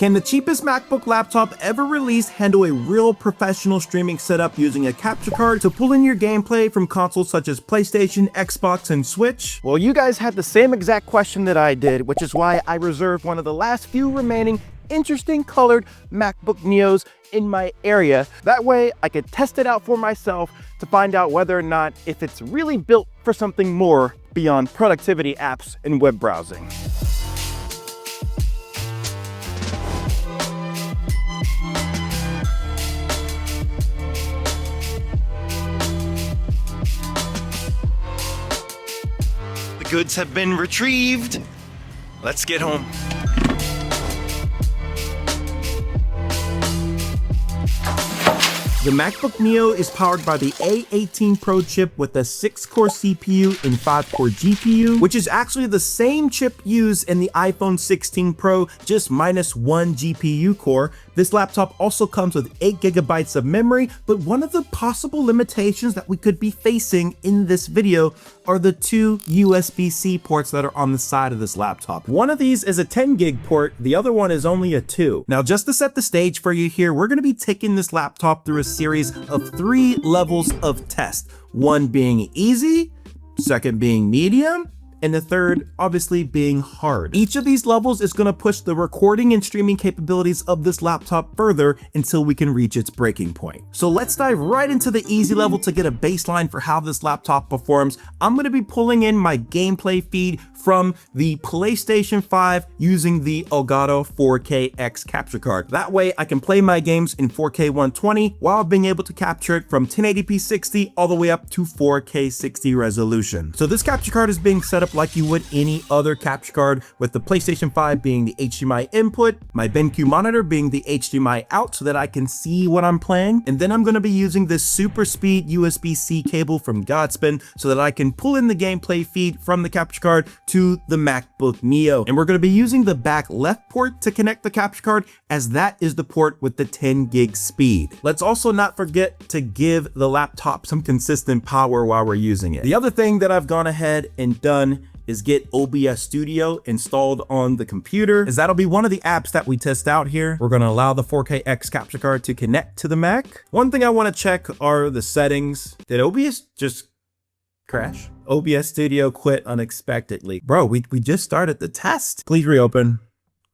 Can the cheapest MacBook laptop ever released handle a real professional streaming setup using a capture card to pull in your gameplay from consoles such as PlayStation, Xbox, and Switch? Well, you guys had the same exact question that I did, which is why I reserved one of the last few remaining interesting colored MacBook Neos in my area. That way I could test it out for myself to find out whether or not if it's really built for something more beyond productivity apps and web browsing. The goods have been retrieved. Let's get home. The MacBook Neo is powered by the A18 Pro chip with a 6-core CPU and 5-core GPU, which is actually the same chip used in the iPhone 16 Pro, just minus 1 GPU core. This laptop also comes with 8 GB of memory, but one of the possible limitations that we could be facing in this video are the 2 USB-C ports that are on the side of this laptop. One of these is a 10 gig port, the other one is only a 2. Now, just to set the stage for you here, we're gonna be taking this laptop through a series of 3 levels of test. One being easy, second being medium, and the third obviously being hard. Each of these levels is gonna push the recording and streaming capabilities of this laptop further until we can reach its breaking point. So let's dive right into the easy level to get a baseline for how this laptop performs. I'm gonna be pulling in my gameplay feed from the PlayStation 5 using the Elgato 4K-X capture card. That way I can play my games in 4K 120 while being able to capture it from 1080p 60 all the way up to 4K 60 resolution. So this capture card is being set up like you would any other capture card, with the PlayStation 5 being the HDMI input, my BenQ monitor being the HDMI out so that I can see what I'm playing, and then I'm going to be using this super speed USB-C cable from Godspin so that I can pull in the gameplay feed from the capture card to the MacBook Neo. And we're going to be using the back left port to connect the capture card, as that is the port with the 10 gig speed. Let's also not forget to give the laptop some consistent power while we're using it. The other thing that I've gone ahead and done is get OBS Studio installed on the computer, as that'll be one of the apps that we test out here. We're going to allow the 4K-X capture card to connect to the Mac. One thing I want to check are the settings. Did OBS just crash? OBS Studio quit unexpectedly. Bro, we just started the test. Please reopen,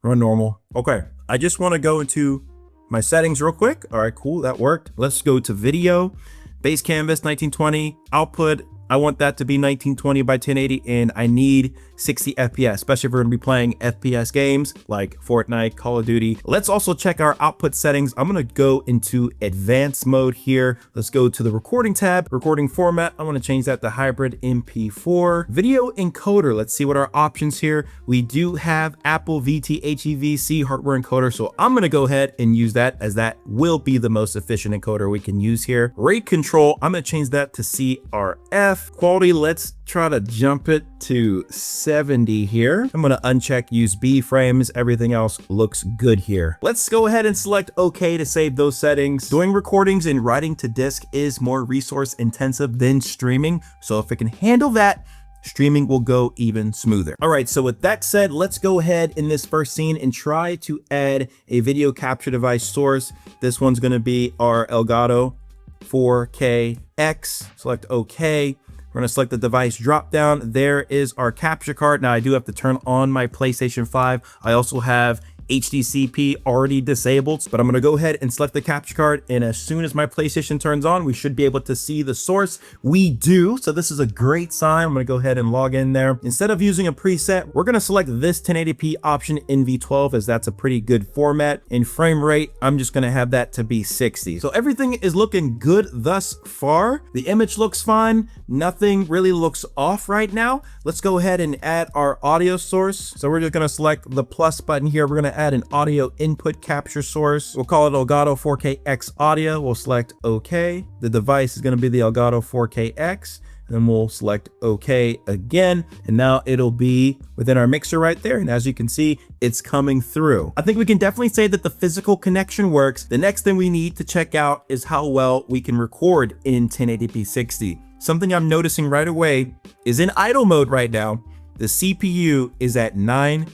run normal. Okay, I just want to go into my settings real quick. All right, cool, that worked. Let's go to video, base canvas 1920, output. I want that to be 1920 by 1080, and I need 60 FPS, especially if we're gonna be playing FPS games like Fortnite, Call of Duty. Let's also check our output settings. I'm gonna go into advanced mode here. Let's go to the recording tab, recording format. I wanna change that to hybrid MP4. Video encoder, let's see what our options here. We do have Apple VTHEVC hardware encoder, so I'm gonna go ahead and use that, as that will be the most efficient encoder we can use here. Rate control, I'm gonna change that to CRF. Quality, let's try to jump it to 70 here. I'm gonna uncheck use B frames. Everything else looks good here. Let's go ahead and select OK to save those settings. Doing recordings and writing to disk is more resource intensive than streaming, so if it can handle that, streaming will go even smoother. All right, so with that said, let's go ahead in this first scene and try to add a video capture device source. This one's gonna be our Elgato 4K-X. Select OK. We're gonna select the device drop down. There is our capture card. Now I do have to turn on my PlayStation 5. I also have HDCP already disabled, but I'm gonna go ahead and select the capture card, and as soon as my PlayStation turns on, we should be able to see the source. We do, so this is a great sign. I'm gonna go ahead and log in there. Instead of using a preset, we're gonna select this 1080p option in V12, as that's a pretty good format. In frame rate, I'm just gonna have that to be 60. So everything is looking good thus far. The image looks fine. Nothing really looks off right now. Let's go ahead and add our audio source. So we're just gonna select the plus button here. We're gonna add an audio input capture source. We'll call it Elgato 4K-X audio. We'll select OK. The device is going to be the Elgato 4K-X. And then we'll select OK again. And now it'll be within our mixer right there. And as you can see, it's coming through. I think we can definitely say that the physical connection works. The next thing we need to check out is how well we can record in 1080p 60. Something I'm noticing right away is in idle mode right now, the CPU is at 9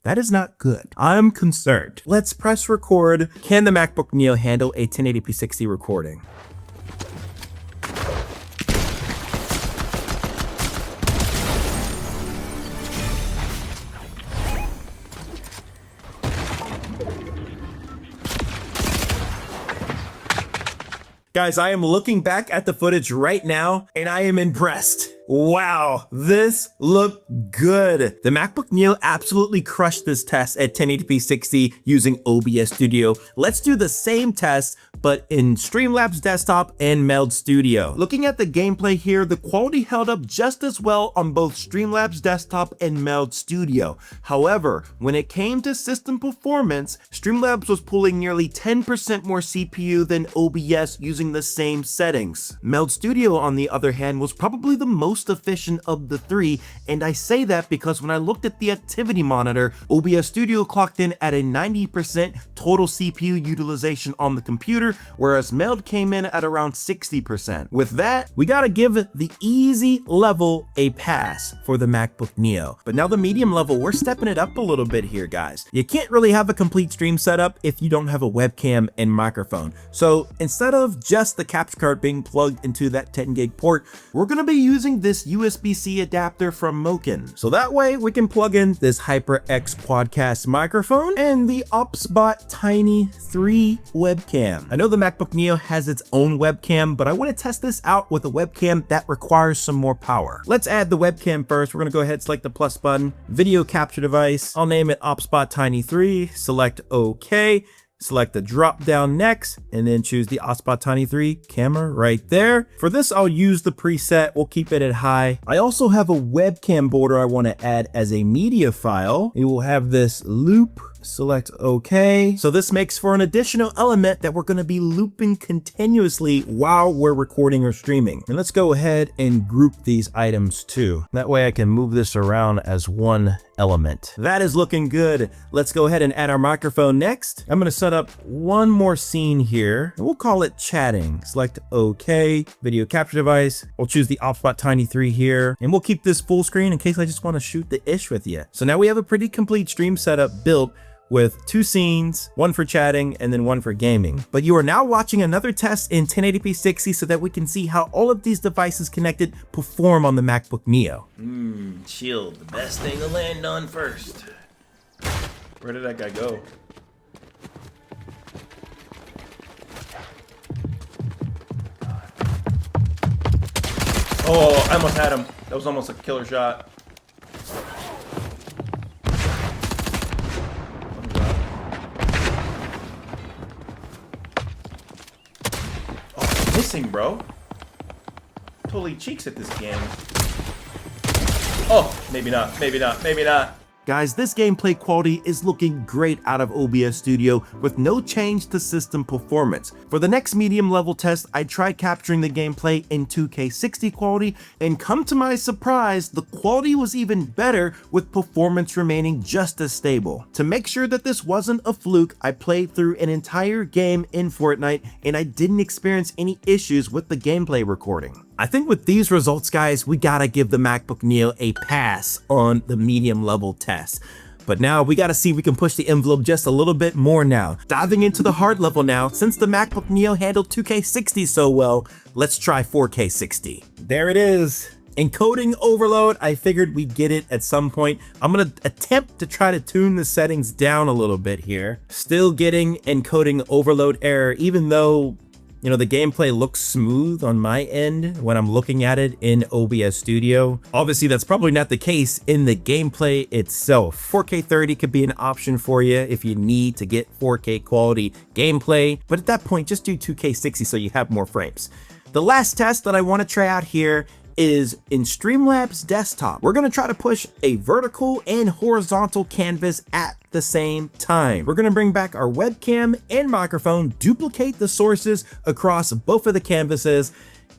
That is not good. I'm concerned. Let's press record. Can the MacBook Neo handle a 1080p 60 recording? Guys, I am looking back at the footage right now and I am impressed. Wow, this looked good. The MacBook Neo absolutely crushed this test at 1080p 60 using OBS Studio. Let's do the same test, but in Streamlabs desktop and Meld Studio. Looking at the gameplay here, the quality held up just as well on both Streamlabs desktop and Meld Studio. However, when it came to system performance, Streamlabs was pulling nearly 10% more CPU than OBS using the same settings. Meld Studio, on the other hand, was probably the most efficient of the three, and I say that because when I looked at the activity monitor, OBS Studio clocked in at a 90% total CPU utilization on the computer, whereas Meld came in at around 60%. With that, we gotta give the easy level a pass for the MacBook Neo. But now the medium level, we're stepping it up a little bit here, guys. You can't really have a complete stream setup if you don't have a webcam and microphone. So instead of just the capture card being plugged into that 10 gig port, we're gonna be using this USB-C adapter from Moken. So that way we can plug in this HyperX Quadcast microphone and the OBS Tiny 3 webcam. I know the MacBook Neo has its own webcam, but I want to test this out with a webcam that requires some more power. Let's add the webcam first. We're gonna go ahead and select the plus button, video capture device. I'll name it OBS Tiny 3, select OK. Select the drop down next, and then choose the OBS Tiny 3 camera right there. For this, I'll use the preset. We'll keep it at high. I also have a webcam border I want to add as a media file. We will have this loop. Select OK. So this makes for an additional element that we're going to be looping continuously while we're recording or streaming. And let's go ahead and group these items too. That way I can move this around as one element. That is looking good. Let's go ahead and add our microphone next. I'm going to set up one more scene here and we'll call it chatting. Select OK, video capture device. We'll choose the OBS Tiny 3 here and we'll keep this full screen in case I just want to shoot the ish with you. So now we have a pretty complete stream setup built with two scenes, one for chatting and then one for gaming. But you are now watching another test in 1080p 60 so that we can see how all of these devices connected perform on the MacBook Neo. Shield, the best thing to land on first. Where did that guy go? Oh, I almost had him. That was almost a killer shot. Missing, bro. Totally cheeks at this game. Oh, maybe not, maybe not, maybe not. Guys, this gameplay quality is looking great out of OBS Studio with no change to system performance. For the next medium level test, I tried capturing the gameplay in 2K 60 quality, and come to my surprise, the quality was even better with performance remaining just as stable. To make sure that this wasn't a fluke, I played through an entire game in Fortnite and I didn't experience any issues with the gameplay recording. I think with these results, guys, we gotta give the MacBook Neo a pass on the medium level test. But now we gotta see if we can push the envelope just a little bit more now. Diving into the hard level now, since the MacBook Neo handled 2K 60 so well, let's try 4K 60. There it is. Encoding overload, I figured we'd get it at some point. I'm gonna attempt to try to tune the settings down a little bit here. Still getting encoding overload error, even though the gameplay looks smooth on my end when I'm looking at it in OBS Studio. Obviously, that's probably not the case in the gameplay itself. 4K 30 could be an option for you if you need to get 4K quality gameplay, but at that point, just do 2K 60 so you have more frames. The last test that I want to try out here is in Streamlabs desktop. We're gonna try to push a vertical and horizontal canvas at the same time. We're gonna bring back our webcam and microphone, duplicate the sources across both of the canvases,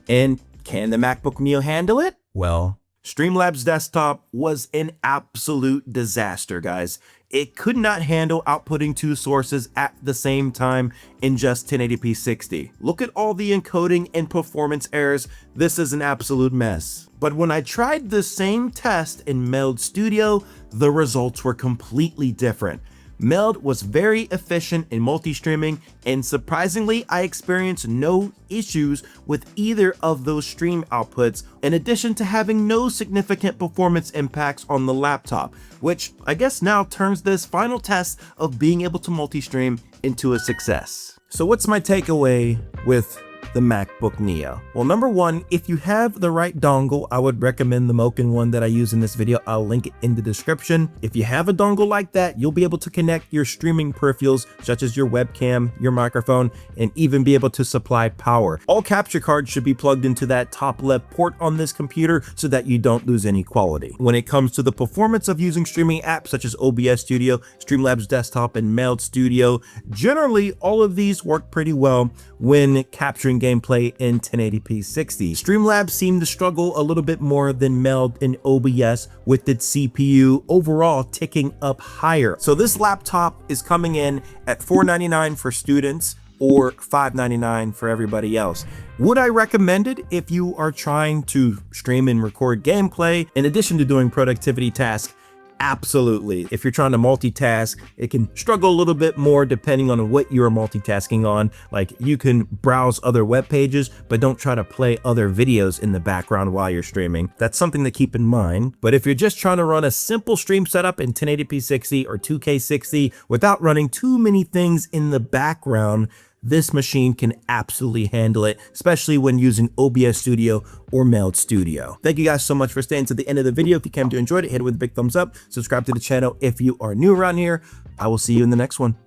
and can the MacBook Neo handle it? Well, Streamlabs desktop was an absolute disaster, guys. it could not handle outputting 2 sources at the same time in just 1080p 60. Look at all the encoding and performance errors. This is an absolute mess. But when I tried the same test in Meld Studio, the results were completely different. Meld was very efficient in multi-streaming, and surprisingly, I experienced no issues with either of those stream outputs, in addition to having no significant performance impacts on the laptop, which I guess now turns this final test of being able to multi-stream into a success. So what's my takeaway with the MacBook Neo? Well, number one, if you have the right dongle, I would recommend the Moken one that I use in this video. I'll link it in the description. If you have a dongle like that, you'll be able to connect your streaming peripherals, such as your webcam, your microphone, and even be able to supply power. All capture cards should be plugged into that top left port on this computer so that you don't lose any quality. When it comes to the performance of using streaming apps such as OBS Studio, Streamlabs Desktop, and Meld Studio, generally all of these work pretty well when capturing gameplay in 1080p 60. Streamlabs seemed to struggle a little bit more than Meld and OBS, with its CPU overall ticking up higher. So this laptop is coming in at $499 for students or $599 for everybody else. Would I recommend it if you are trying to stream and record gameplay in addition to doing productivity tasks? Absolutely. If you're trying to multitask, it can struggle a little bit more depending on what you're multitasking on. Like, you can browse other web pages, but don't try to play other videos in the background while you're streaming. That's something to keep in mind. But if you're just trying to run a simple stream setup in 1080p 60 or 2K 60 without running too many things in the background, this machine can absolutely handle it, especially when using OBS Studio or Meld Studio. Thank you guys so much for staying to the end of the video. If you came to enjoy it, hit it with a big thumbs up. Subscribe to the channel if you are new around here. I will see you in the next one.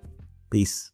Peace.